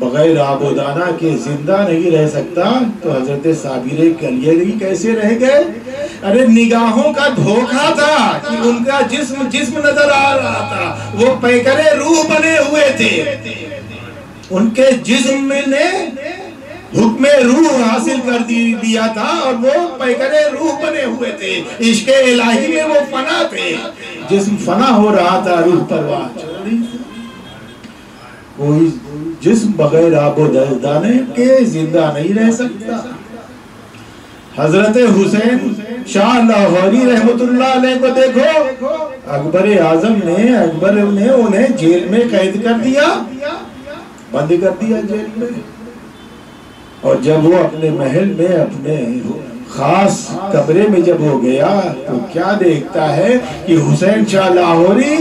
بغیر آب و دانہ کے زندہ نہیں رہ سکتا، تو حضرت صابر کلیلی کیسے رہ گئے؟ ارے نگاہوں کا دھوکہ تھا کہ ان کا جسم نظر آ رہا تھا، وہ پیکر روح بنے ہوئے تھے، ان کے جسم نے حکم روح حاصل کر دیا تھا اور وہ پیکر روح بنے ہوئے تھے، عشق الہی میں وہ فنا تھے، جسم فنا ہو رہا تھا، روح پرواز چل رہی تھی۔ کوئی جسم بغیر آب و دانے کے زندہ نہیں رہ سکتا۔ حضرت حسین شاہ لاہوری رحمت اللہ علیہ کو دیکھو، اکبر اعظم نے انہیں جیل میں قید کر دیا، بند کر دیا جیل میں، اور جب وہ اپنے محل میں اپنے خاص کمرے میں جب ہو گیا تو کیا دیکھتا ہے کہ حسین شاہ لاہوری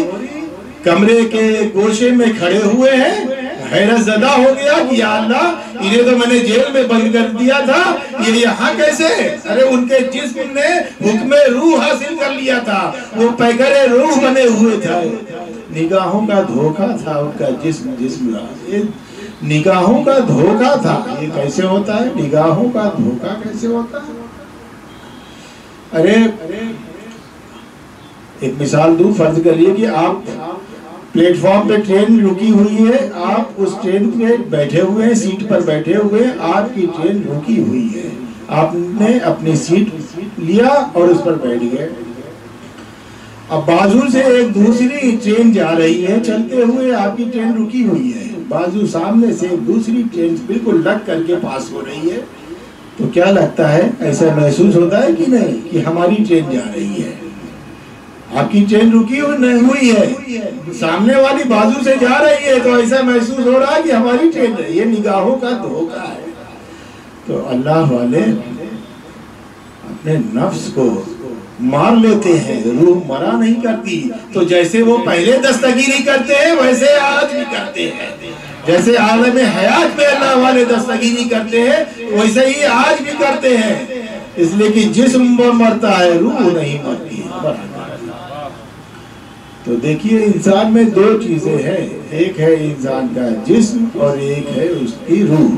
کمرے کے گوشے میں کھڑے ہوئے ہیں۔ حیرت زدہ ہو گیا کہ یا اللہ، انہیں تو میں نے جیل میں بند کر دیا تھا، یہ یہاں کیسے؟ ارے ان کے جسم نے حکم روح حاصل کر لیا تھا، وہ پیکر روح بنے ہوئے تھے۔ نگاہوں کا دھوکہ تھا ان کا جسم نگاہوں کا دھوکہ تھا۔ یہ کیسے ہوتا ہے؟ نگاہوں کا دھوکہ کیسے ہوتا ہے؟ ارے ایک مثال دوں، فرض کریے کہ آپ پلیٹ فارم پہ ٹرین رکی ہوئی ہے، آپ اس ٹرین پہ بیٹھے ہوئے ہیں، سیٹ پر بیٹھے ہوئے ہیں، آپ کی ٹرین رکی ہوئی ہے، آپ نے اپنی سیٹ لیا اور اس پر بیٹھ گئے۔ اب بازو سے ایک دوسری ٹرین جا رہی ہے، چلتے ہوئے آپ کی ٹرین رکی ہوئی ہے، بازو سامنے سے ایک دوسری ٹرین بالکل لگ کر کے پاس ہو رہی ہے، تو کیا لگتا ہے؟ ایسا محسوس ہوتا ہے کہ نہیں کہ ہماری ٹرین جا رہی ہے؟ آپ کی ٹرین رکی ہوئی ہے، سامنے والی بازو سے جا رہی ہے، تو ایسا محسوس ہو رہا ہے کہ ہماری ٹرین ہے۔ یہ نگاہوں کا دھوکہ ہے۔ تو اللہ والے اپنے نفس کو مار لیتے ہیں، روح مرا نہیں کرتی، تو جیسے وہ پہلے دستگیری کرتے ہیں ویسے آج بھی کرتے ہیں، جیسے عالم حیات میں اللہ والے دستگیری کرتے ہیں ویسے ہی آج بھی کرتے ہیں، اس لیے کہ جسم مرتا ہے، روح نہیں مرتی۔ تو دیکھیے انسان میں دو چیزیں ہیں، ایک ہے انسان کا جسم اور ایک ہے اس کی روح۔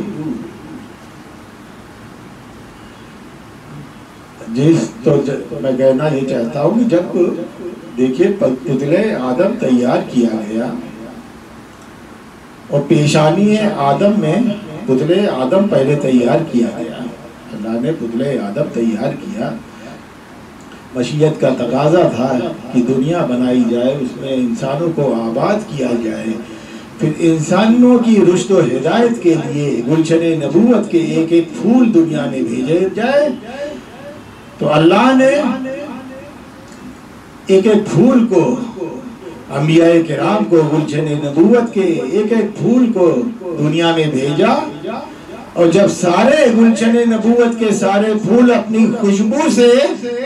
تو میں کہنا یہ چاہتا ہوں کہ جب دیکھیے پتلے آدم تیار کیا گیا اور پیشانی آدم میں پتلے آدم پہلے تیار کیا گیا، اللہ نے پتلے آدم تیار کیا، مشیت کا تقاضا تھا کہ دنیا بنائی جائے، اس میں انسانوں کو آباد کیا جائے، پھر انسانوں کی رشد و ہدایت کے لیے گلشن نبوت کے ایک ایک پھول دنیا میں بھیجے جائے، تو اللہ نے ایک ایک پھول کو، انبیاء کرام کو، گلشن نبوت کے ایک ایک پھول کو دنیا میں بھیجا، اور جب سارے گلشن نبوت کے سارے پھول اپنی خوشبو سے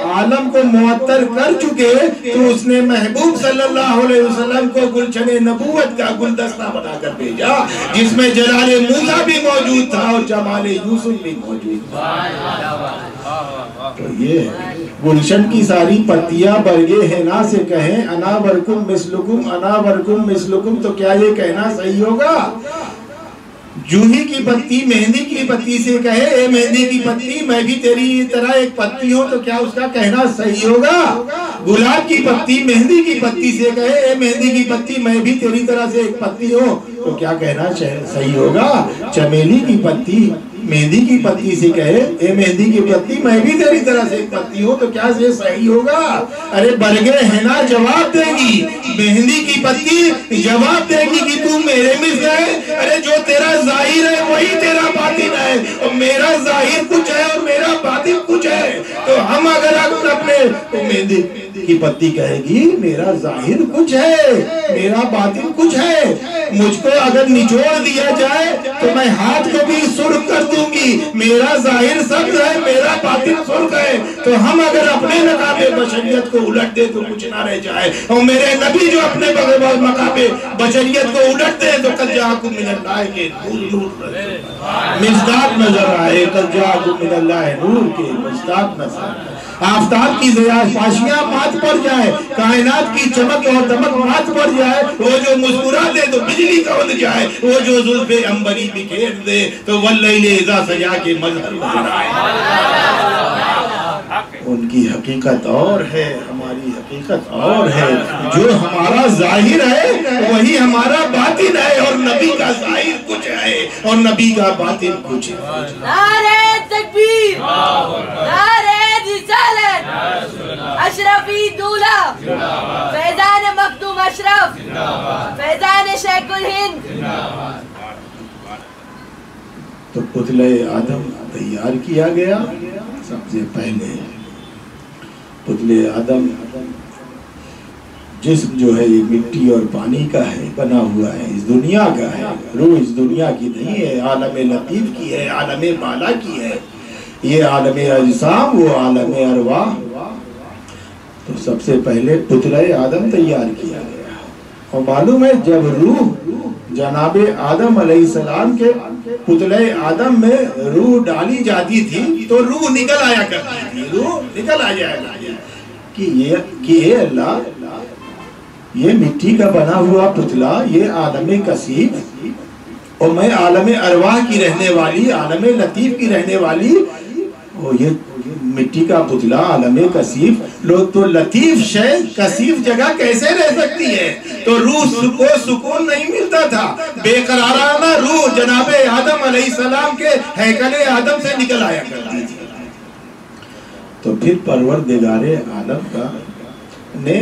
عالم کو معطر کر چکے، تو اس نے محبوب صلی اللہ علیہ وسلم کو گلشن نبوت کا گلدستہ بنا کر بھیجا، جس میں جلال موسیٰ بھی موجود تھا اور جمال یوسف بھی موجود تھا۔ تو یہ گلشن کی ساری پتیاں برگے ہینا سے کہیں انا برکم مثلکم انا برکم مثلکم، تو کیا یہ کہنا صحیح ہوگا؟ جوہی کی پتی مہندی کی پتی سے کہے اے مہندی کی پتی میں بھی تیری طرح ایک پتی ہوں، تو کیا اس کا کہنا صحیح ہوگا؟ گلاب کی پتی مہندی کی پتی سے کہے اے مہندی کی پتی میں بھی تیری طرح سے ایک پتی ہوں، تو کیا کہنا صحیح ہوگا؟ چمیلی کی پتی مہندی کی پتی سے کہے اے مہندی کی پتی میں بھی تیری طرح سے ایک پتی ہوں، تو کیا یہ صحیح ہوگا؟ ارے برگے ہینا جواب دے گی، مہندی کی پتی جواب دے گی کہ تو میرے مثل ہے، ارے جو تیرا ظاہر ہے وہی تیرا باطن ہے، اور میرا ظاہر کچھ ہے اور میرا باطن کچھ ہے، تو ہم اگر اپنے مہندی کی پتی کہے گی میرا ظاہر کچھ ہے میرا باطن کچھ ہے، مجھ کو اگر نچوڑ دیا جائے تو میں ہاتھ کو بھی سرخ کر دوں گی، میرا ظاہر سبز ہے میرا باطن سرخ ہے، تو ہم اگر اپنے مقام بشریت کو الٹ دے تو کچھ نہ رہ جائے، اور میرے نبی جو اپنے مقام بشریت کو الٹ دے تو قد جاءکم من اللہ کے نور مصداق نظر آئے، قد جاءکم من اللہ نور کے مصداق نظر آئے۔ آفتاب کی پاشیاں مات پڑ جائے، کائنات کی چمک اور دمک مات پڑ جائے، وہ جو مسکرا دے تو بجلی کون جائے، وہ جو زلف عنبری بکھیر دے تو واللیل اذا سجا کے مظہر نظر آئے۔ ان کی حقیقت اور ہے، ہماری حقیقت اور ہے۔ جو ہمارا ظاہر ہے وہی ہمارا باطن ہے، اور نبی کا ظاہر کچھ ہے اور نبی کا باطن کچھ ہے۔ نعرہ تکبیر، نعرہ رسالت، اشرفی دولہ، فیضان مختوم اشرف، فیضان شیخ الہند۔ تو پتلے آدم تیار کیا گیا۔ سب سے پہلے پتلے آدم جسم جو ہے یہ مٹی اور پانی کا ہے، بنا ہوا ہے، اس دنیا کا ہے، روح اس دنیا کی نہیں ہے، عالم لطیف کی ہے، عالم بالا کی ہے، یہ عالم اجسام، وہ عالم ارواح۔ تو سب سے پہلے پتلے آدم تیار کیا گیا، اور معلوم ہے جب روح جناب آدم علیہ السلام کے پتلے آدم میں روح ڈالی جاتی تھی تو روح نکل آیا کرتی تھی، روح نکل آ جائے کہ اے اللہ، یہ مٹی کا بنا ہوا پتلا، یہ عالم کثیف، اور میں عالم ارواح کی رہنے والی، عالم لطیف کی رہنے والی، اور یہ مٹی کا پتلا عالم کثیف، لوگ تو لطیف شے کثیف جگہ کیسے رہ سکتی ہے؟ تو روح کو سکون نہیں ملتا تھا، بے قرارانہ روح جناب آدم علیہ السلام کے ہیکل آدم سے نکل آیا کرتی تھی۔ تو پھر پروردگار عالم کا نے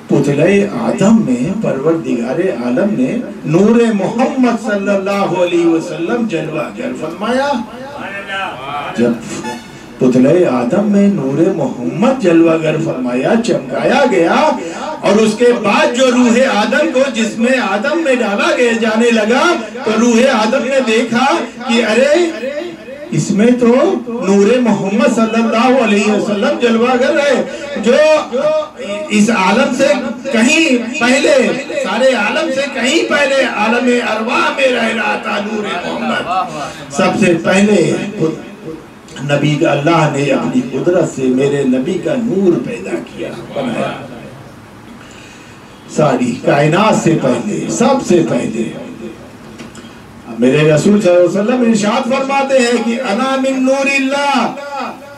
پتلے آدم میں، پروردگار عالم نے نور محمد صلی اللہ علیہ وسلم جلوہ گر فرمایا۔ جب پتلے آدم میں نور محمد جلوہ گر فرمایا، چمکایا گیا، اور اس کے بعد جو روح آدم کو جسم آدم میں ڈالا جانے لگا تو روح آدم نے دیکھا کہ ارے اس میں تو نور محمد صلی اللہ علیہ وسلم جلوہ گر ہے، جو اس عالم سے کہیں پہلے، سارے عالم سے کہیں پہلے عالم ارواح میں رہ رہا تھا نور محمد۔ سب سے پہلے نبی کا اللہ نے اپنی قدرت سے میرے نبی کا نور پیدا کیا، بنایا، ساری کائنات سے پہلے، سب سے پہلے۔ میرے رسول صلی اللہ علیہ وسلم ارشاد فرماتے ہیں کہ انا من نور اللہ،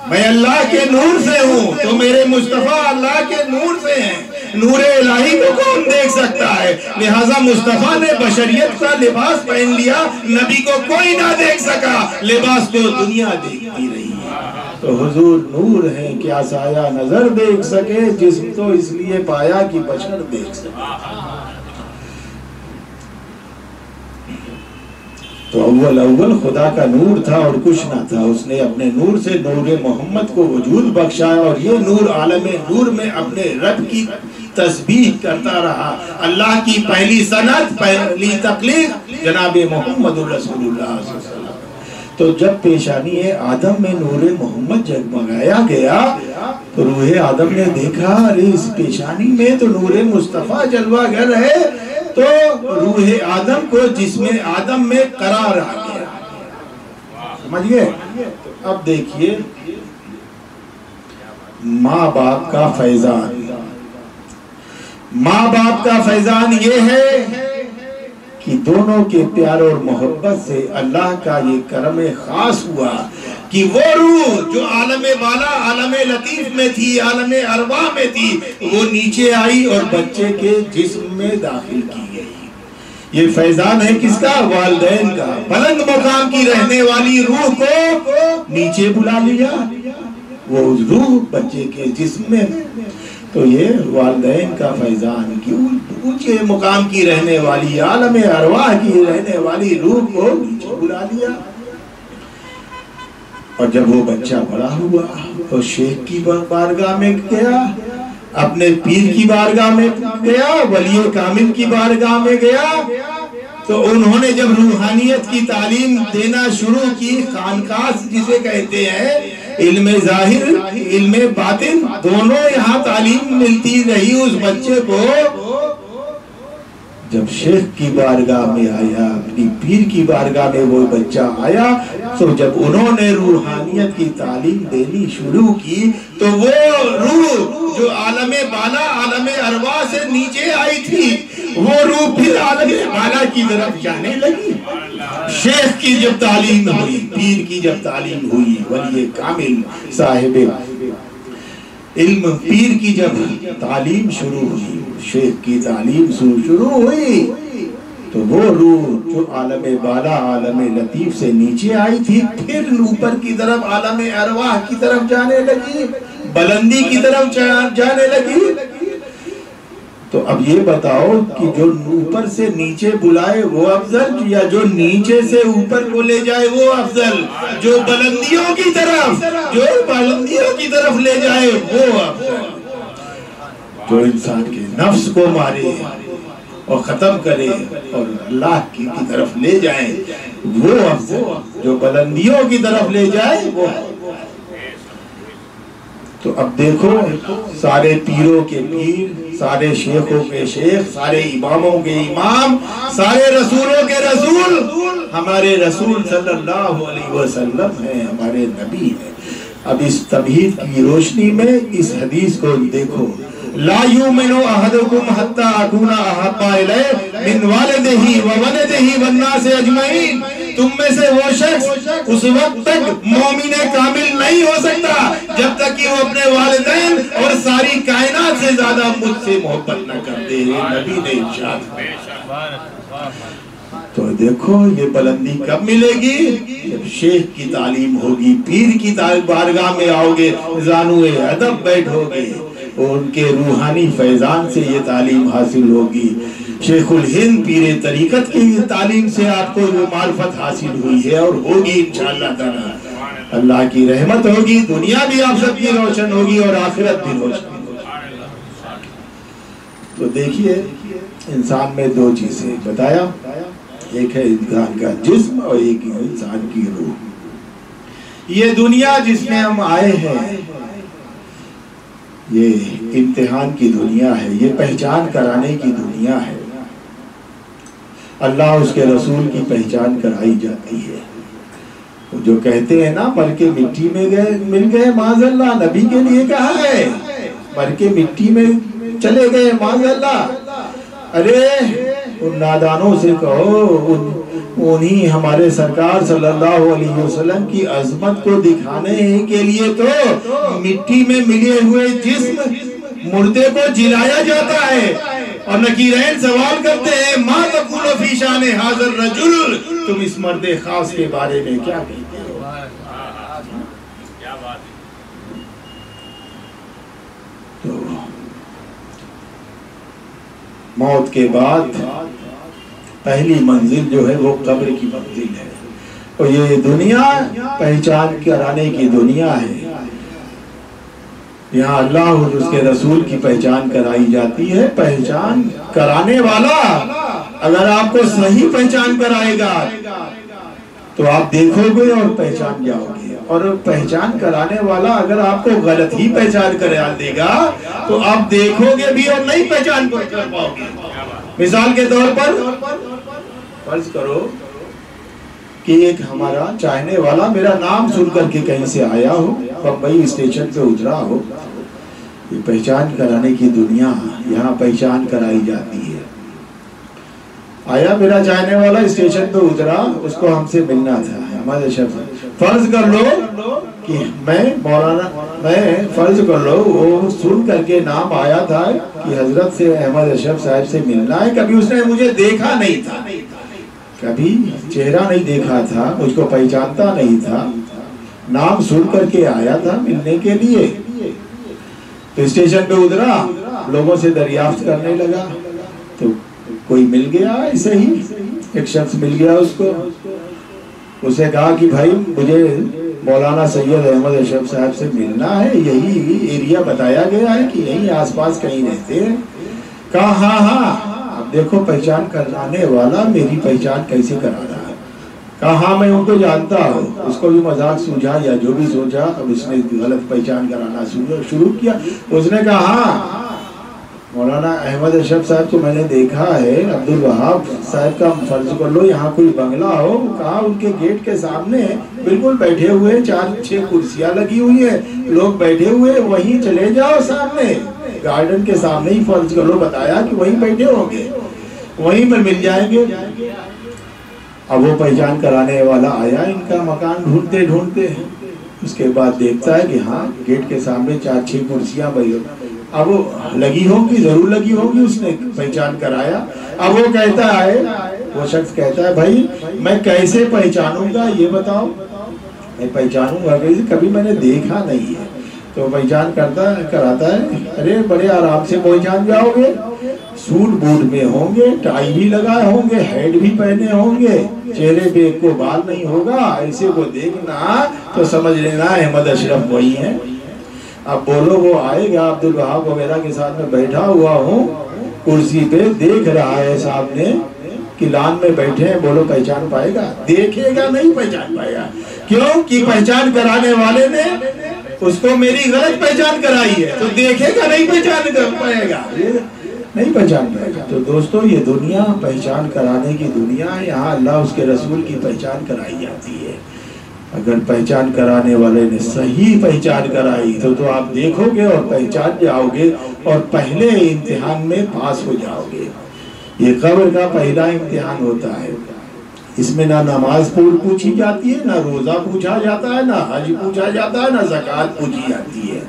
میں اللہ کے نور سے ہوں، تو میرے مصطفیٰ اللہ کے نور سے ہیں۔ نور الہی کو کون دیکھ سکتا ہے؟ لہٰذا مصطفیٰ نے بشریت کا لباس پہن لیا، نبی کو کوئی نہ دیکھ سکا، لباس کو دنیا دیکھتی رہی۔ تو حضور نور ہے، کیا سایہ نظر دیکھ سکے، جسم تو اس لیے پایا کہ بشر دیکھ سکے۔ تو اول خدا کا نور تھا اور کچھ نہ تھا، اس نے اپنے نور سے نور محمد کو وجود بخشایا، اور یہ نور عالم نور میں اپنے رب کی تسبیح کرتا رہا۔ اللہ کی پہلی سند، پہلی تخلیق جناب محمد رسول اللہ صلی اللہ علیہ وسلم۔ تو جب پیشانی آدم میں نور محمد جگمگایا گیا تو روح آدم نے دیکھا ارے اس پیشانی میں تو نور مصطفیٰ جلوہ گر ہے، تو روح آدم کو جسم آدم میں قرار آ گیا۔ سمجھ گئے؟ اب دیکھیے ماں باپ کا فیضان، ماں باپ کا فیضان یہ ہے کہ دونوں کے پیار اور محبت سے اللہ کا یہ کرم خاص ہوا کہ وہ روح جو عالم بالا، عالم لطیف میں تھی، عالم ارواح میں تھی، وہ نیچے آئی اور بچے کے جسم میں داخل کی گئی۔ یہ فیضان ہے کس کا؟ والدین کا۔ بلند مقام کی رہنے والی روح کو نیچے بلا لیا، وہ روح بچے کے جسم میں۔ تو یہ والدین کا فیضان، اونچے مقام کی رہنے والی، عالم ارواح کی رہنے والی روح کو نیچے بلا لیا۔ اور جب وہ بچہ بڑا ہوا تو شیخ کی بارگاہ میں گیا، اپنے پیر کی بارگاہ میں گیا، ولی کامل کی بارگاہ میں گیا، تو انہوں نے جب روحانیت کی تعلیم دینا شروع کی، خانقاہ جسے کہتے ہیں، علم ظاہر علم باطن دونوں یہاں تعلیم ملتی رہی اس بچے کو، جب شیخ کی بارگاہ میں آیا، اپنی پیر کی بارگاہ میں وہ بچہ آیا، تو جب انہوں نے روحانیت کی تعلیم دینی شروع کی تو وہ روح جو عالم بالا عالم ارواح سے نیچے آئی تھی، وہ روح پھر عالم بالا کی طرف جانے لگی۔ شیخ کی جب تعلیم ہوئی، پیر کی جب تعلیم ہوئی، ولی کامل صاحب علم پیر کی جب تعلیم شروع ہوئی، شیخ کی تعلیم شروع ہوئی، تو وہ روح جو عالم بالا عالم لطیف سے نیچے آئی تھی پھر اوپر کی طرف عالم ارواح کی طرف جانے لگی، بلندی کی طرف جانے لگی۔ تو اب یہ بتاؤ کہ جو اوپر سے نیچے بلائے وہ افضل یا جو نیچے سے اوپر کو لے جائے وہ افضل؟ جو بلندیوں کی طرف لے جائے وہ افضل۔ جو انسان کے نفس کو مارے اور ختم کرے اور اللہ کی طرف لے جائے وہ افضل، جو بلندیوں کی طرف لے جائے وہ افضل۔ تو اب دیکھو، سارے پیروں کے پیر، سارے شیخوں کے شیخ، سارے اماموں کے امام، سارے رسولوں کے رسول ہمارے رسول صلی اللہ علیہ وسلم ہیں، ہمارے نبی ہیں۔ اب اس تمہید کی روشنی میں اس حدیث کو دیکھو، لا یؤمن احدکم حتی اکون احب الیہ من والدہ وولدہ والناس اجمعین۔ تم میں سے وہ شخص اس وقت تک مومن کامل نہیں ہو سکتا جب تک کہ وہ اپنے والدین اور ساری کائنات سے زیادہ مجھ سے محبت نہ کرتے ہیں، نبی نے ارشاد۔ تو دیکھو یہ بلندی کب ملے گی؟ جب شیخ کی تعلیم ہوگی، پیر کی بارگاہ میں آؤ گے، زانوئے ادب بیٹھو گے، اور ان کے روحانی فیضان سے یہ تعلیم حاصل ہوگی۔ شیخ الہند پیر طریقت کی تعلیم سے آپ کو وہ معرفت حاصل ہوئی ہے اور ہوگی انشاءاللہ تعالی۔ اللہ کی رحمت ہوگی، دنیا بھی آپ سب کی روشن ہوگی اور آخرت بھی روشن ہوگی۔ تو دیکھیے انسان میں دو چیزیں بتایا، ایک ہے انسان کا جسم اور ایک ہے انسان کی روح۔ یہ دنیا جس میں ہم آئے ہیں یہ امتحان کی دنیا ہے، یہ پہچان کرانے کی دنیا ہے۔ اللہ اس کے رسول کی پہچان کرائی جاتی ہے۔ جو کہتے ہیں نا مر کے مٹی میں مل گئے معاذ اللہ، نبی کے لیے کہا ہے مر کے مٹی میں چلے گئے معاذ اللہ۔ ارے ان نادانوں سے کہو، انہی ہمارے سرکار صلی اللہ علیہ وسلم کی عظمت کو دکھانے کے لیے تو مٹی میں ملے ہوئے جسم مردے کو جلایا جاتا ہے، اور نکیرین سوال کرتے ہیں ما تقول فی شان ھذا الرجل، تم اس مرد خاص کے بارے میں کیا کہتے ہو؟ تو موت کے بعد پہلی منزل جو ہے وہ قبر کی منزل ہے، اور یہ دنیا پہچان کرانے کی دنیا ہے۔ یہاں اللہ اور اس کے رسول کی پہچان کرائی جاتی ہے۔ پہچان کرانے والا اگر آپ کو صحیح پہچان کرائے گا تو آپ دیکھو گے اور پہچان جاؤ گے، اور پہچان کرانے والا اگر آپ کو غلط ہی پہچان کرا دے گا تو آپ دیکھو گے بھی اور نہیں پہچان کر پاؤ گے۔ مثال کے طور پر فرض کرو کہ ایک ہمارا چاہنے والا میرا نام سن کر کے کہیں سے آیا ہو، بمبئی اسٹیشن پہ اترا ہو۔ یہ پہچان کرانے کی دنیا، یہاں پہچان کرائی جاتی ہے۔ آیا میرا چاہنے والا اسٹیشن پہ اترا، اس کو ہم سے ملنا تھا، ہمارے شخص فرض کر لو کہ میں فرض کر لو وہ سن کر کے نام آیا تھا کہ حضرت سے احمد اشرف صاحب سے ملنا ہے۔ کبھی اس نے مجھے دیکھا نہیں تھا، کبھی چہرہ نہیں دیکھا تھا، مجھ کو پہچانتا نہیں تھا، نام سن کر کے آیا تھا ملنے کے لیے۔ تو اسٹیشن پہ اترا، لوگوں سے دریافت کرنے لگا، تو کوئی مل گیا، ایسے ہی ایک شخص مل گیا اس کو۔ اسے کہا کہ بھائی مجھے مولانا سید احمد اشرف صاحب سے ملنا ہے، یہی ایریا بتایا گیا ہے کہ یہی آس پاس کہیں رہتے ہیں۔ کہا ہاں، اب دیکھو پہچان کرانے والا میری پہچان کیسے کرا رہا ہے۔ کہا ہاں میں ان کو جانتا ہوں۔ اس کو بھی مذاق سوچا یا جو بھی سوچا، اب اس نے غلط پہچان کرانا شروع کیا۔ اس نے کہا ہاں مولانا مولانا احمد اشرف صاحب کو میں نے دیکھا ہے، عبد الوہاب صاحب کا فرض کر لو یہاں کوئی بنگلہ ہو، کہا ان کے گیٹ کے سامنے بالکل بیٹھے ہوئے 4-6 کرسیاں لگی ہوئی ہیں، لوگ بیٹھے ہوئے، وہیں چلے جاؤ سامنے گارڈن کے سامنے ہی فرض کر لو، بتایا کہ وہیں بیٹھے ہوں گے، وہیں پر مل جائیں گے۔ اب وہ پہچان کرانے والا آیا ان کا مکان ڈھونڈتے ڈھونڈتے، اس کے بعد دیکھتا ہے کہ ہاں گیٹ کے سامنے 4-6 کرسیاں اب وہ لگی ہوگی، ضرور لگی ہوگی، اس نے پہچان کرایا۔ اب وہ کہتا ہے، وہ شخص کہتا ہے بھائی میں کیسے پہچانوں گا یہ بتاؤ، میں پہچانوں گا کبھی میں نے دیکھا نہیں ہے۔ تو پہچان کراتا ہے، ارے بڑے آرام سے پہچان جاؤ گے، سوٹ بوٹ میں ہوں گے، ٹائی بھی لگائے ہوں گے، ہیڈ بھی پہنے ہوں گے، چہرے پہ ایک کو بال نہیں ہوگا، ایسے کو دیکھنا تو سمجھ لینا احمد اشرف وہی ہیں۔ اب بولو وہ آئے گا، عبد الوہاب وغیرہ کے ساتھ میں بیٹھا ہوا ہوں کرسی پہ، دیکھ رہا ہے سامنے کہ لان میں بیٹھے ہیں، بولو پہچان پائے گا؟ دیکھے گا نہیں پہچان پائے گا، کیوں کہ پہچان کرانے والے نے اس کو میری غلط پہچان کرائی ہے، تو دیکھے گا نہیں پہچان پائے گا، نہیں پہچان پائے گا۔ تو دوستو یہ دنیا پہچان کرانے کی دنیا ہے، یہاں اللہ اس کے رسول کی پہچان کرائی جاتی ہے۔ اگر پہچان کرانے والے نے صحیح پہچان کرائی تو آپ دیکھو گے اور پہچان جاؤ گے اور پہلے امتحان میں پاس ہو جاؤ گے۔ یہ قبر کا پہلا امتحان ہوتا ہے، اس میں نہ نماز پوچھی جاتی ہے، نہ روزہ پوچھا جاتا ہے، نہ حج پوچھا جاتا ہے، نہ زکوٰۃ پوچھی جاتی ہے،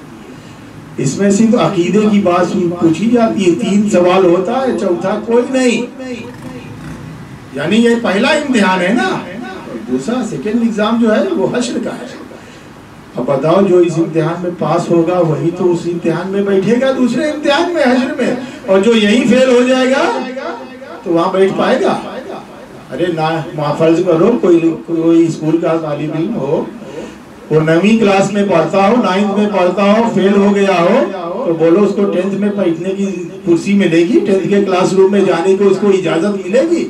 اس میں صرف عقیدے کی بات پوچھی جاتی ہے۔ 3 سوال ہوتا ہے، چوتھا کوئی نہیں، یعنی یہ پہلا امتحان ہے نا، دوسرا سیکنڈ ایگزام جو ہے وہ حشر کا ہے۔ اب بتاؤ جو اس امتحان میں پاس ہوگا وہی تو اس امتحان میں بیٹھے گا دوسرے امتحان میں حشر میں، اور جو یہی فیل ہو جائے گا تو وہاں بیٹھ پائے گا؟ ارے نہ فرض کرو کوئی اسکول کا طالب علم ہو، وہ 9ویں کلاس میں پڑھتا ہو، 9th میں پڑھتا ہو، فیل ہو گیا ہو، تو بولو اس کو 10th میں بیٹھنے کی کرسی ملے گی؟ 10th کے کلاس روم میں جانے کو اس کو اجازت ملے گی؟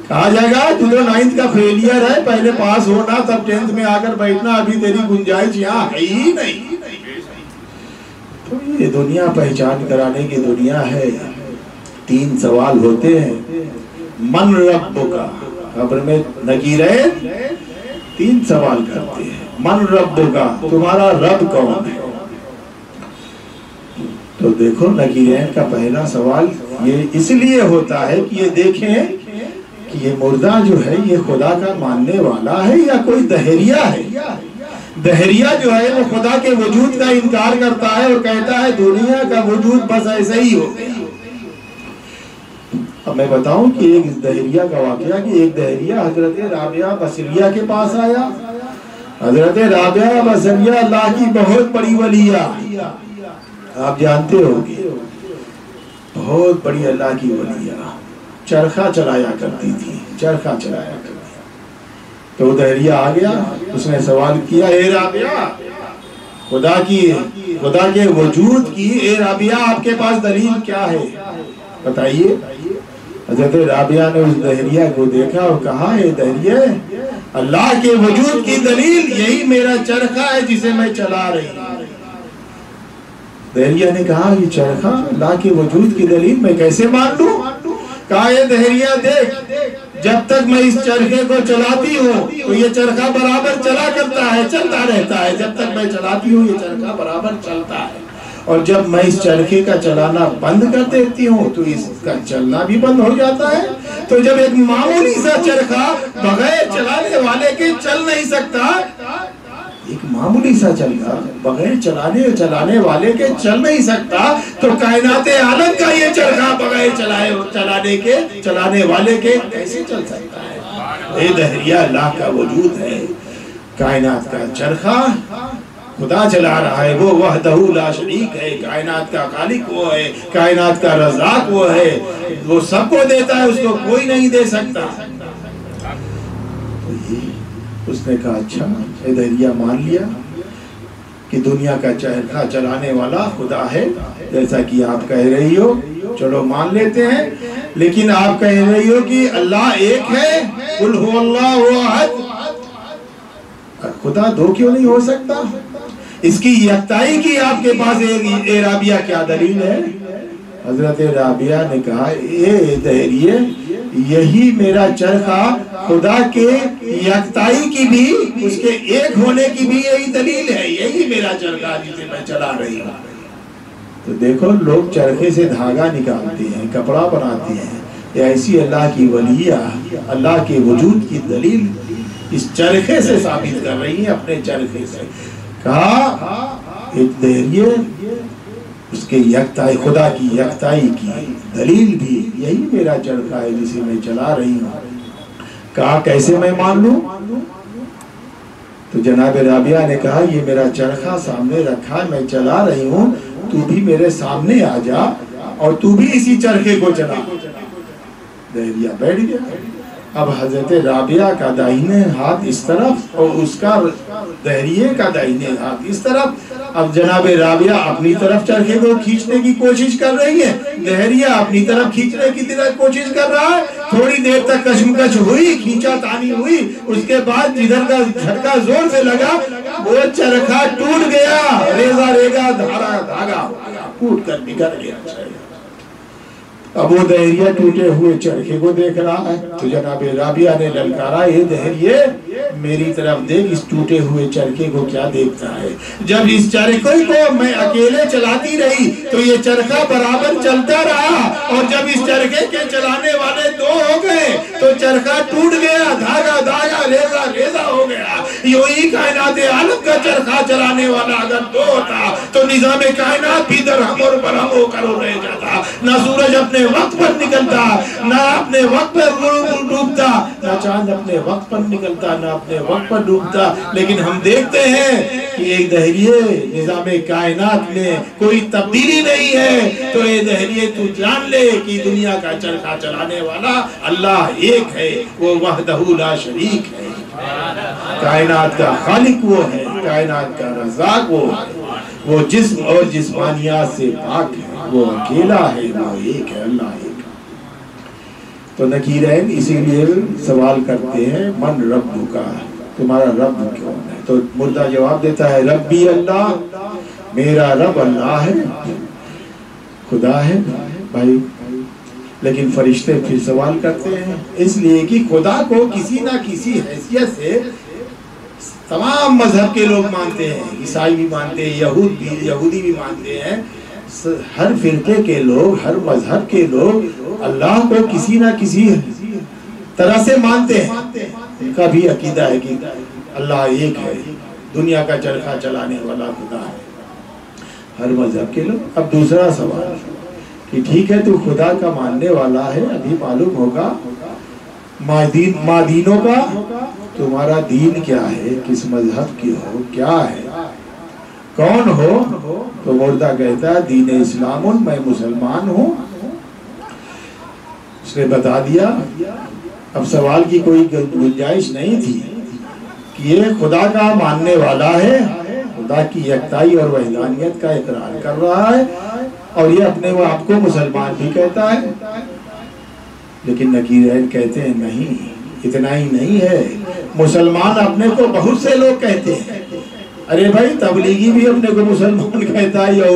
کہا جائے گا تو 9th کا فیلئر ہے، پہلے پاس ہونا تب 10th میں آ کر بیٹھنا، ابھی تیری گنجائش یہاں ہے ہی نہیں۔ تو یہ دنیا پہچان کرانے کی دنیا ہے۔ 3 سوال ہوتے ہیں، من ربک، قبر میں نکیرین 3 سوال کرتے ہیں، من ربک، تمہارا رب کون ہے؟ تو دیکھو نکیرین کا پہلا سوال یہ اس لیے ہوتا ہے کہ یہ دیکھیں کہ یہ مردہ جو ہے یہ خدا کا ماننے والا ہے یا کوئی دہریہ ہے۔ دہریہ جو ہے وہ خدا کے وجود کا انکار کرتا ہے اور کہتا ہے دنیا کا وجود بس ایسے ہی ہو گیا۔ اب میں بتاؤں کہ ایک دہریہ کا واقعہ، کہ ایک دہریہ حضرت رابعہ بصریہ کے پاس آیا۔ حضرت رابعہ بصریہ اللہ کی بہت بڑی ولیہ، آپ جانتے ہو گے، بہت بڑی اللہ کی ولیہ، چرخہ چلایا کرتی تھی، چرخہ چلایا کرتی۔ تو دہریہ آ گیا، اس نے سوال کیا، اے رابعہ، خدا کے وجود کی، اے رابعہ آپ کے پاس دلیل کیا ہے بتائیے؟ حضرت رابعہ نے اس دہریہ کو دیکھا اور کہا، اے دہریہ، اللہ کے وجود کی دلیل یہی میرا چرخہ ہے جسے میں چلا رہی ہوں۔ دہریہ نے کہا، یہ چرخہ اللہ کے وجود کی دلیل میں کیسے مان لوں؟ کہا، یہ دہریہ دیکھ، جب تک میں اس چرخے کو چلاتی ہوں تو یہ چرخہ برابر چلا کرتا ہے، چلتا رہتا ہے، جب تک میں چلاتی ہوں یہ چرخہ برابر چلتا ہے، اور جب میں اس چرخے کا چلانا بند کر دیتی ہوں تو اس کا چلنا بھی بند ہو جاتا ہے۔ تو جب ایک معمولی سا چرخہ بغیر چلانے والے کے چل نہیں سکتا، ایک معمولی سا چرخہ بغیر چلانے والے کے چل نہیں سکتا، تو کائنات عالم کا یہ چرخہ بغیر چلانے والے کے کیسے چل سکتا ہے؟ اے دہریہ، اللہ کا وجود ہے، کائنات کا چرخہ خدا چلا رہا ہے، وہ وحدہ لا شریک ہے، کائنات کا خالق وہ ہے، کائنات کا رزاق وہ ہے، وہ سب کو دیتا ہے، اس کو کوئی نہیں دے سکتا۔ اس نے کہا، اچھا، اے دہریہ مان لیا کہ دنیا کا چرخہ چلانے والا خدا ہے جیسا کہ آپ کہہ رہی ہو، چلو مان لیتے ہیں، لیکن آپ کہہ رہی ہو کہ اللہ ایک ہے، قل هو اللہ احد، خدا دو کیوں نہیں ہو سکتا؟ اس کی یکتائی کی آپ کے پاس اے رابعہ کیا دلیل ہے؟ حضرت رابعہ نے کہا اے دہریے یہی میرا چرخہ خدا کے یکتائی کی بھی اس کے ایک ہونے کی بھی یہی دلیل ہے، یہی میرا چرخہ جسے میں چلا رہی ہوں۔ تو دیکھو لوگ چرخے سے دھاگا نکالتے ہیں، کپڑا بناتے ہیں، یہ ایسی اللہ کی ولیہ اللہ کے وجود کی دلیل اس چرخے سے ثابت کر رہی ہیں، اپنے چرخے سے۔ کہا ایک دہریے اس کے یکتائی خدا کی یکتائی کی دلیل بھی یہی میرا چرخہ ہے جسے میں چلا رہی ہوں۔ کہا کیسے میں مان لوں؟ تو جناب رابعہ نے کہا یہ میرا چرخہ سامنے رکھا ہے، میں چلا رہی ہوں، تو بھی میرے سامنے آ جا اور تو بھی اسی چرخے کو چلا۔ دہریہ بیٹھ گیا۔ اب حضرت رابعہ کا داہنے ہاتھ اس طرف اور اس کا دہریے کا داہنے ہاتھ اس طرف۔ اب جناب رابعہ اپنی طرف چرخے کو کھینچنے کی کوشش کر رہی ہے، دہریہ اپنی طرف کھینچنے کی کوشش کر رہا ہے۔ تھوڑی دیر تک کشمکش ہوئی، کھینچا تانی ہوئی، اس کے بعد جدھر کا جھٹکا زور سے لگا وہ چرخہ ٹوٹ گیا، ریزہ ریگا دھاگا ٹوٹ کر نکل گیا۔ اب وہ دہریہ ٹوٹے ہوئے چرخے کو دیکھ رہا ہے تو جناب رابعہ نے للکارا اے دہریے میری طرف دیکھ، اس ٹوٹے ہوئے چرخے کو کیا دیکھتا ہے؟ جب اس چرخے کو میں اکیلے چلاتی رہی تو یہ چرخہ برابر چلتا رہا، اور جب اس چرخے کے چلانے والے دو ہو گئے تو چرخہ ٹوٹ گیا، دھاگا دھاگا ریزہ ریزہ ہو گیا۔ یوں ہی کائنات عالم کا چرخہ چلانے والا اگر دو ہوتا تو نظام کائنات بھی درہم اور برہم ہو کر رہ جاتا، نہ سورج اپنے وقت پر نکلتا، نہ اپنے وقت پر ڈوبتا، نہ چاند اپنے وقت پر نکلتا، نہ اپنے وقت پر ڈوبتا۔ لیکن ہم دیکھتے ہیں کہ ایک دہریے نظام کائنات میں کوئی تبدیلی نہیں ہے، تو اے دہریے تو جان لے کہ دنیا کا چرخہ چلانے والا اللہ ایک ہے، وہ وحدہ لا شریک ہے، کائنات کا خالق وہ ہے، کائنات کا رزاق وہ جسم اور جسمانیات سے پاک ہے، وہ اکیلا ہے، وہ ایک ہے، اللہ ایک ہے۔ تو نکیرین اسی لیے سوال کرتے ہیں من رب کا، تمہارا رب کون ہے؟ تو مردہ جواب دیتا ہے ربی اللہ، میرا رب اللہ ہے، خدا ہے بھائی۔ لیکن فرشتے پھر سوال کرتے ہیں، اس لیے کہ خدا کو کسی نہ کسی حیثیت سے تمام مذہب کے لوگ مانتے ہیں، عیسائی بھی مانتے ہیں، یہودی بھی مانتے ہیں، ہر فرقے کے لوگ، ہر مذہب کے لوگ اللہ کو کسی نہ کسی طرح سے مانتے ہیں۔ ان کا بھی عقیدہ ہے کہ اللہ ایک ہے، دنیا کا چرخہ چلانے والا خدا ہے، ہر مذہب کے لوگ۔ اب دوسرا سوال کہ ٹھیک ہے تو خدا کا ماننے والا ہے، ابھی معلوم ہوگا مادینوں کا تمہارا دین کیا ہے، کس مذہب کی ہو، کیا ہے، کون ہو؟ تو مردہ کہتا ہے دین اسلام، میں مسلمان ہوں۔ اس نے بتا دیا۔ اب سوال کی کوئی گنجائش نہیں تھی کہ یہ خدا کا ماننے والا ہے، خدا کی یکتائی اور وحدانیت کا اقرار کر رہا ہے، اور یہ اپنے آپ کو مسلمان بھی کہتا ہے۔ لیکن نکیرین کہتے ہیں نہیں، اتنا ہی نہیں ہے، مسلمان اپنے کو بہت سے لوگ کہتے ہیں۔ ارے بھائی تبلیغی بھی اپنے کو مسلمان کہتا ہے،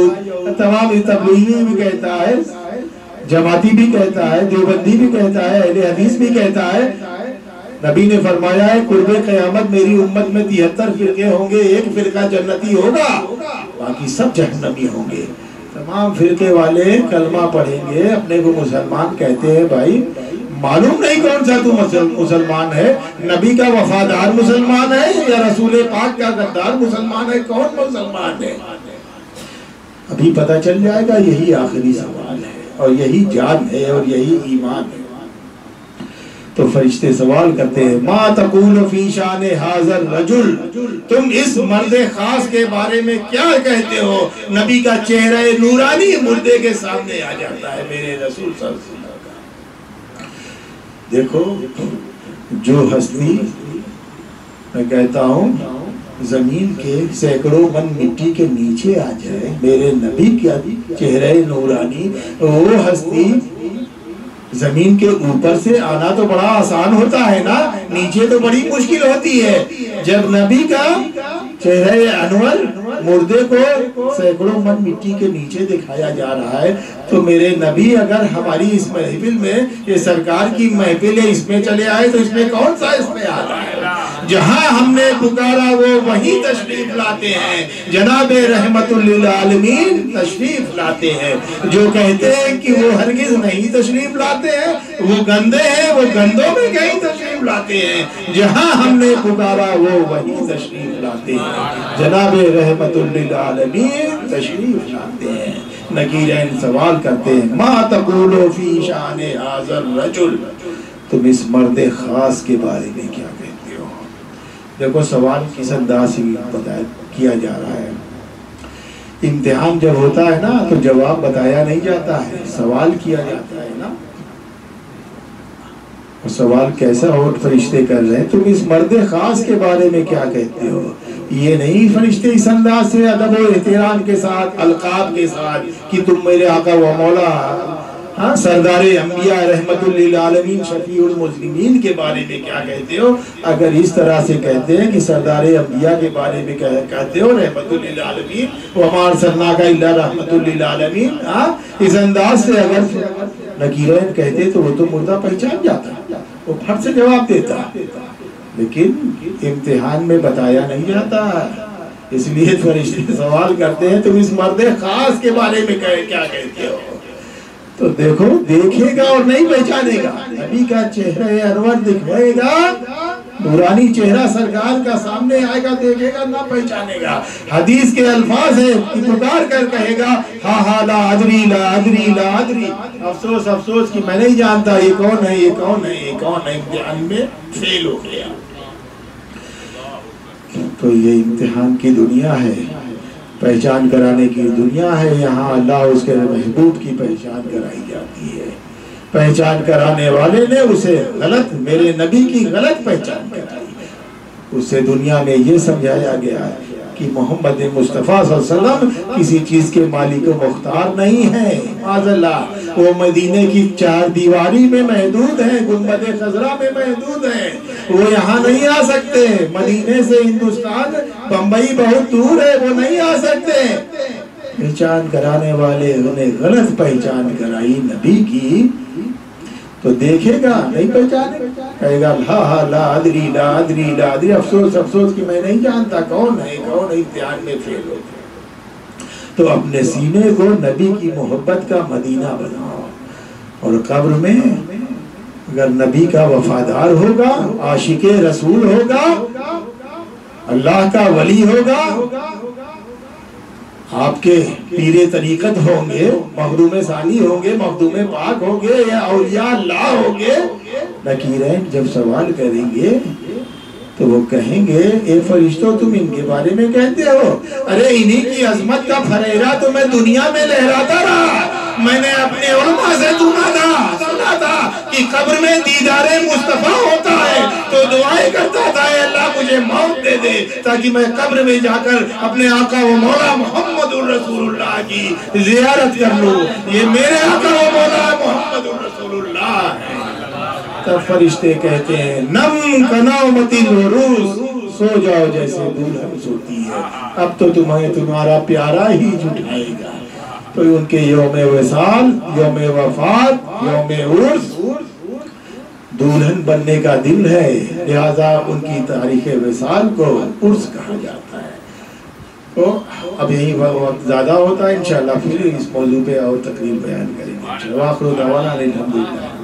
تمام تبلیغی بھی کہتا ہے، جماعتی بھی کہتا ہے، دیوبندی بھی کہتا ہے، اہل حدیث بھی کہتا ہے۔ نبی نے فرمایا ہے قرب قیامت میری امت میں 73 فرقے ہوں گے، ایک فرقہ جنتی ہوگا، باقی سب جہنمی ہوں گے۔ تمام فرقے والے کلمہ پڑھیں گے، اپنے کو مسلمان کہتے ہیں۔ بھائی معلوم نہیں کون سا تو مسلمان ہے، نبی کا وفادار مسلمان ہے یا رسول پاک کا غدار مسلمان ہے؟ کون مسلمان ہے؟ ابھی پتہ چل جائے گا۔ یہی آخری سوال ہے اور یہی جان ہے اور یہی ایمان ہے۔ تو فرشتے سوال کرتے ہیں ما تقول فی شان ھذا الرجل، تم اس مرد خاص کے بارے میں کیا کہتے ہو؟ نبی کا چہرہ نورانی مردے کے سامنے آ جاتا ہے، میرے رسول صلی اللہ علیہ وسلم کا۔ دیکھو جو ہستی میں کہتا ہوں زمین کے سینکڑوں من مٹی کے نیچے آ جائے، میرے نبی کا چہرہ نورانی، وہ ہستی زمین کے اوپر سے آنا تو بڑا آسان ہوتا ہے نا، نیچے تو بڑی مشکل ہوتی ہے۔ جب نبی کا چہرہ انور مردے کو سینکڑوں من مٹی کے نیچے دکھایا جا رہا ہے، تو میرے نبی اگر ہماری اس محفل میں، یہ سرکار کی محفل ہے، اس میں چلے آئے تو اس میں کون سا اس میں آ رہا ہے؟ جہاں ہم نے پکارا وہ وہیں تشریف لاتے ہیں، جناب رحمت للعالمین تشریف لاتے ہیں۔ جو کہتے ہیں کہ وہ ہرگز نہیں تشریف لاتے ہیں، وہ گندے ہیں، وہ گندوں میں کہیں تشریف لاتے ہیں، جہاں ہم نے پکارا وہ وہیں تشریف لاتے ہیں، جناب رحمت للعالمین تشریف لاتے ہیں۔ نکیرین سوال کرتے ہیں، ما تقولو فی شان ھذا الرجل، تم اس مرد خاص کے بارے میں کیا کہتے ہو؟ دیکھو سوال کس انداز سے کیا جا رہا ہے۔ امتحان جب ہوتا ہے نا تو جواب بتایا نہیں جاتا ہے، سوال کیا جاتا ہے نا۔ سوال کیسا ہو فرشتے کر رہے ہیں، تم اس مرد خاص کے بارے میں کیا کہتے ہو؟ یہ نہیں فرشتے اس انداز سے ادب و احترام کے ساتھ، القاب کے ساتھ کہ تم میرے آقا و مولا سردار انبیاء رحمت للعالمین شفیع المذنبین کے بارے میں کیا کہتے ہو؟ اگر اس طرح سے کہتے ہیں کہ سردار انبیاء کے بارے میں کہتے ہو رحمت للعالمین وما ارسلناک الا رحمت للعالمین، اس انداز سے اگر نکیرین کہتے تو وہ تو مردہ پہچان جاتا، وہ پھٹ سے جواب دیتا، لیکن امتحان میں بتایا نہیں جاتا، اس لیے فرشتے سوال کرتے ہیں تم اس مرد خاص کے بارے میں کیا کہتے ہو؟ تو دیکھو دیکھے گا اور نہیں پہچانے گا، نبی کا چہرہ انور دکھائے گا، نورانی چہرہ سرکار کا سامنے آئے گا، دیکھے گا نہ پہچانے گا۔ حدیث کے الفاظ ہیں کہ پکار کر کہے گا ہاں ہاں لا ادری لا ادری لا ادری، افسوس افسوس کہ میں نہیں جانتا یہ کون ہے یہ کون ہے یہ کون ہے، امتحان میں فیل ہو گیا۔ تو یہ امتحان کی دنیا ہے، پہچان کرانے کی دنیا ہے، یہاں اللہ اس کے محبوب کی پہچان کرائی جاتی ہے۔ پہچان کرانے والے نے اسے غلط، میرے نبی کی غلط پہچان کرائی، اسے دنیا میں یہ سمجھایا گیا ہے کہ محمد مصطفیٰ صلی اللہ علیہ وسلم کسی چیز کے مالک و مختار نہیں ہیں، معاذ اللہ، وہ مدینے کی چار دیواری میں محدود ہیں، گنبد خضرا میں محدود ہیں، وہ یہاں نہیں آ سکتے، مدینے سے ہندوستان بمبئی بہت دور ہے، وہ نہیں آ سکتے۔ پہچان کرانے والے انہیں غلط پہچان کرائی نبی کی، تو دیکھے گا نہیں پہچانے، کہے گا لا ادری لا ادری لا ادری، افسوس افسوس کہ میں نہیں جانتا کون ہے کون ہے، امتحان میں فیل ہو گیا۔ تو اپنے سینے کو نبی کی محبت کا مدینہ بناؤ، اور قبر میں اگر نبی کا وفادار ہوگا، عاشق رسول ہوگا، اللہ کا ولی ہوگا، آپ کے پیر طریقت ہوں گے، مخدوم ثانی ہوں گے، مخدوم پاک ہوں گے، یا اولیاء اللہ ہوں گے، نکیرین جب سوال کریں گے تو وہ کہیں گے اے فرشتوں تم ان کے بارے میں کہتے ہو؟ ارے انہی کی عظمت کا پھریرا تو میں دنیا میں لہراتا رہا، میں نے اپنے علماء سے سنا تھا کہ قبر میں دیدار مصطفیٰ ہوتا ہے، تو دعائیں کرتا تھا اے اللہ مجھے موت دے دے تاکہ میں قبر میں جا کر اپنے آقا و مولا محمد الرسول اللہ کی زیارت کر لوں، یہ میرے آقا و مولا محمد الرسول اللہ ہے۔ تب فرشتے کہتے ہیں نم کنومت العروس، سو جاؤ جیسے دلہن سوتی ہے، اب تو تمہیں تمہارا پیارا ہی جھٹائے گا۔ تو ان کے یوم وصال، یوم وفات، یوم عرس دلہن بننے کا دن ہے، لہذا ان کی تاریخ وصال کو عرس کہا جاتا ہے۔ تو اب یہی وقت زیادہ ہوتا ہے، انشاءاللہ پھر اس موضوع پہ اور تقریر بیان کریں گے۔ وآخر دعوانا الحمدللہ۔